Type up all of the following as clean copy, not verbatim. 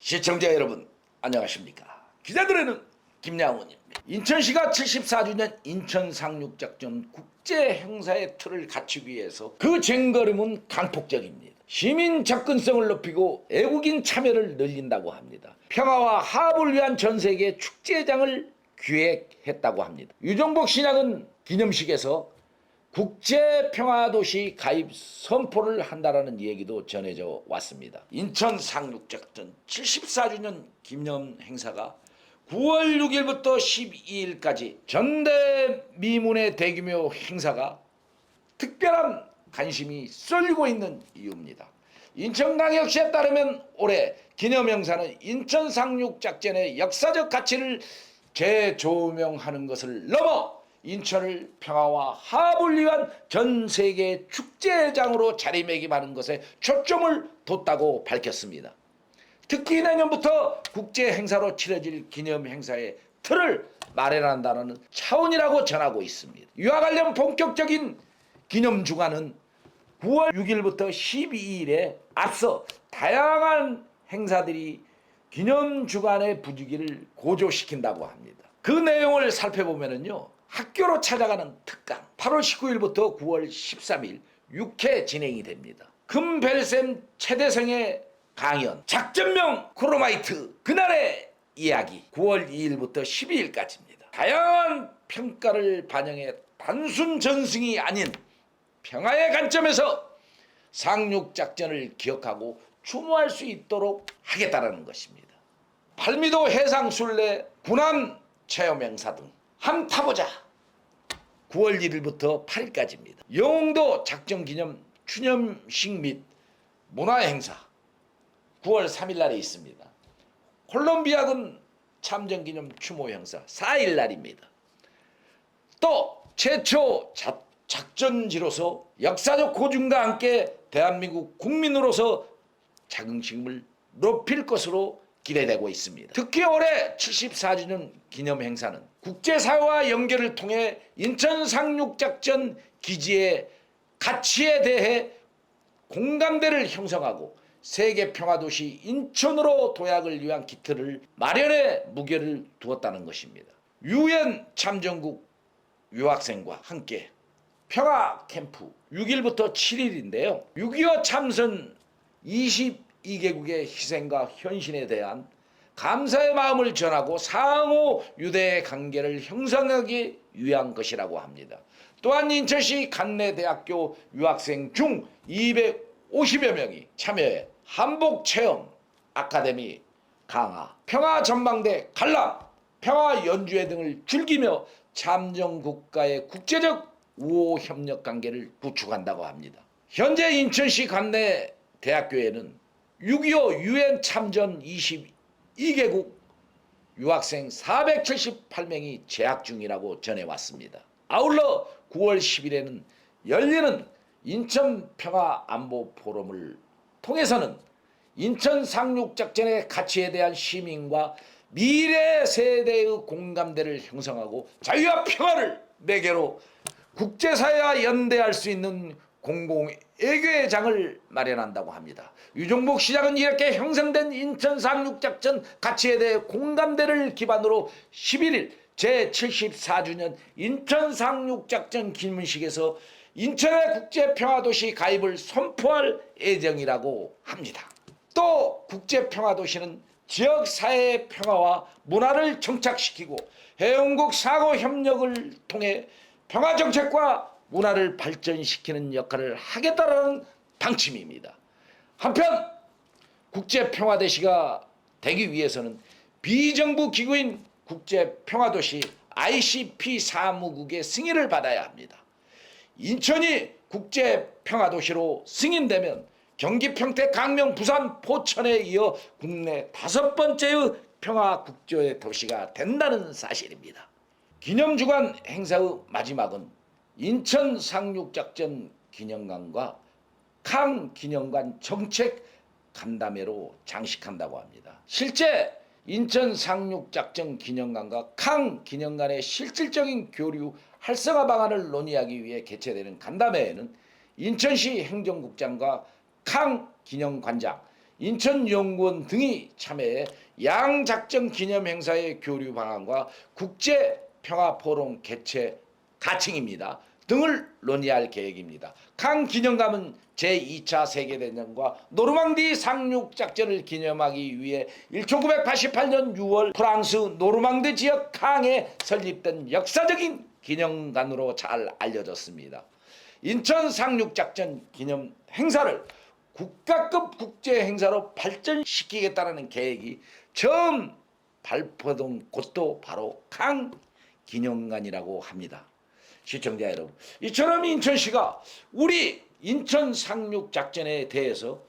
시청자 여러분 안녕하십니까. 기자들에는 김양훈입니다. 인천시가 74주년 인천상륙작전 국제행사의 틀을 갖추기 위해서 그 쟁거름은 강폭적입니다. 시민 접근성을 높이고 애국인 참여를 늘린다고 합니다. 평화와 화합을 위한 전세계 축제장을 기획했다고 합니다. 유정복 신학은 기념식에서 국제평화도시 가입 선포를 한다라는 얘기도 전해져 왔습니다. 인천 상륙작전 74주년 기념 행사가 9월 6일부터 12일까지 전대미문의 대규모 행사가 특별한 관심이 쏠리고 있는 이유입니다. 인천광역시에 따르면 올해 기념행사는 인천 상륙작전의 역사적 가치를 재조명하는 것을 넘어 인천을 평화와 화합을 위한 전 세계 축제장으로 자리매김하는 것에 초점을 뒀다고 밝혔습니다. 특히 내년부터 국제 행사로 치러질 기념 행사의 틀을 마련한다는 차원이라고 전하고 있습니다. 이와 관련 본격적인 기념 주간은 9월 6일부터 12일에 앞서 다양한 행사들이 기념 주간의 분위기를 고조시킨다고 합니다. 그 내용을 살펴보면요. 학교로 찾아가는 특강 8월 19일부터 9월 13일 6회 진행이 됩니다. 금벨샘 최대성의 강연 작전명 크로마이트 그날의 이야기 9월 2일부터 12일까지입니다. 다양한 평가를 반영해 단순 전승이 아닌 평화의 관점에서 상륙작전을 기억하고 추모할 수 있도록 하겠다는 것입니다. 팔미도 해상순례 군함 체험행사 등 함 타보자 9월 1일부터 8일까지입니다. 영흥도 작전기념 추념식 및 문화행사 9월 3일 날에 있습니다. 콜롬비아군 참전기념 추모행사 4일 날입니다. 또 최초 작전지로서 역사적 고증과 함께 대한민국 국민으로서 자긍심을 높일 것으로 기대되고 있습니다. 특히 올해 74주년 기념행사는 국제사회와 연결을 통해 인천 상륙작전 기지의 가치에 대해 공감대를 형성하고 세계평화도시 인천으로 도약을 위한 기틀을 마련에 무게를 두었다는 것입니다. 유엔 참전국 유학생과 함께 평화 캠프 6일부터 7일인데요. 6.25 참선 22개국의 희생과 헌신에 대한 감사의 마음을 전하고 상호 유대 관계를 형성하기 위한 것이라고 합니다. 또한 인천시 간내대학교 유학생 중 250여 명이 참여해 한복체험 아카데미 강화, 평화전망대 관람, 평화연주회 등을 즐기며 참전국가의 국제적 우호협력 관계를 구축한다고 합니다. 현재 인천시 간내대학교에는 6.25 유엔 참전 22개국 유학생 478명이 재학 중이라고 전해왔습니다. 아울러 9월 10일에는 열리는 인천평화안보포럼을 통해서는 인천 상륙작전의 가치에 대한 시민과 미래 세대의 공감대를 형성하고 자유와 평화를 매개로 국제사회와 연대할 수 있는 공공외교의 장을 마련한다고 합니다. 유정복 시장은 이렇게 형성된 인천 상륙작전 가치에 대해 공감대를 기반으로 11일 제74주년 인천 상륙작전 기념식에서 인천의 국제평화도시 가입을 선포할 예정이라고 합니다. 또 국제평화도시는 지역사회의 평화와 문화를 정착시키고 회원국 상호협력을 통해 평화정책과 문화를 발전시키는 역할을 하겠다는 방침입니다. 한편 국제평화도시가 되기 위해서는 비정부 기구인 국제평화도시 ICP 사무국의 승인을 받아야 합니다. 인천이 국제평화도시로 승인되면 경기, 평택, 강명, 부산, 포천에 이어 국내 5번째의 평화국제 도시가 된다는 사실입니다. 기념주간 행사의 마지막은 인천 상륙작전 기념관과 강 기념관 정책 간담회로 장식한다고 합니다. 실제 인천 상륙작전 기념관과 강 기념관의 실질적인 교류 활성화 방안을 논의하기 위해 개최되는 간담회에는 인천시 행정국장과 강 기념관장, 인천연구원 등이 참여해 양작전 기념 행사의 교류 방안과 국제평화포럼 개최 가칭입니다. 등을 논의할 계획입니다. 강 기념감은 제2차 세계대전과 노르망디 상륙작전을 기념하기 위해 1988년 6월 프랑스 노르망디 지역 강에 설립된 역사적인 기념관으로 잘 알려졌습니다. 인천 상륙작전 기념 행사를 국가급 국제 행사로 발전시키겠다는 계획이 처음 발표된 곳도 바로 강 기념관이라고 합니다. 시청자 여러분, 이처럼 인천시가 우리 인천 상륙작전에 대해서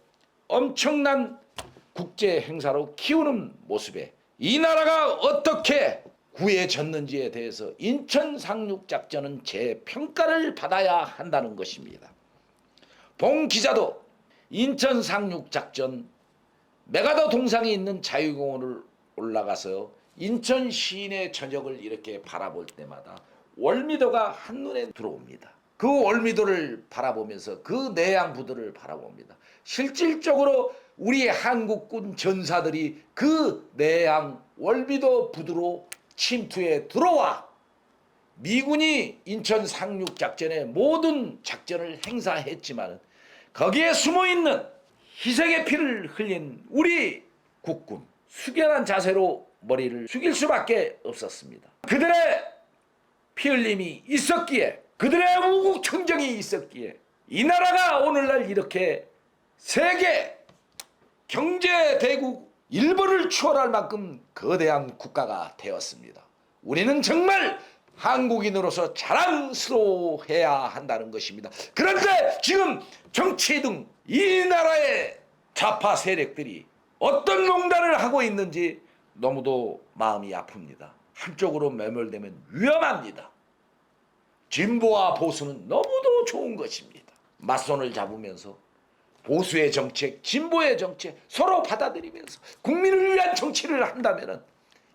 엄청난 국제 행사로 키우는 모습에 이 나라가 어떻게 구해졌는지에 대해서 인천 상륙작전은 재평가를 받아야 한다는 것입니다. 봉 기자도 인천 상륙작전 메가더 동상이 있는 자유공원을 올라가서 인천 시인의 저녁을 이렇게 바라볼 때마다 월미도가 한눈에 들어옵니다. 그 월미도를 바라보면서 그 내양부두를 바라봅니다. 실질적으로 우리 한국군 전사들이 그 내양 월미도 부두로 침투해 들어와 미군이 인천 상륙작전의 모든 작전을 행사했지만 거기에 숨어있는 희생의 피를 흘린 우리 국군, 숙연한 자세로 머리를 숙일 수밖에 없었습니다. 그들의 피 흘림이 있었기에, 그들의 우국청정이 있었기에 이 나라가 오늘날 이렇게 세계 경제대국 일본을 추월할 만큼 거대한 국가가 되었습니다. 우리는 정말 한국인으로서 자랑스러워해야 한다는 것입니다. 그런데 지금 정치 등 이 나라의 좌파 세력들이 어떤 농단을 하고 있는지 너무도 마음이 아픕니다. 한쪽으로 매몰되면 위험합니다. 진보와 보수는 너무도 좋은 것입니다. 맞손을 잡으면서 보수의 정책, 진보의 정책 서로 받아들이면서 국민을 위한 정치를 한다면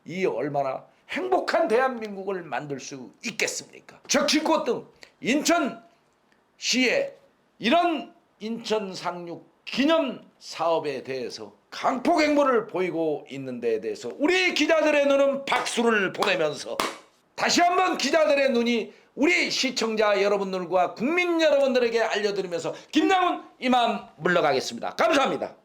이 얼마나 행복한 대한민국을 만들 수 있겠습니까? 적신고 등 인천시에 이런 인천 상륙 기념 사업에 대해서 강폭 행보를 보이고 있는 데에 대해서 우리 기자들의 눈은 박수를 보내면서 다시 한번 기자들의 눈이 우리 시청자 여러분들과 국민 여러분들에게 알려드리면서 김남훈 이만 물러가겠습니다. 감사합니다.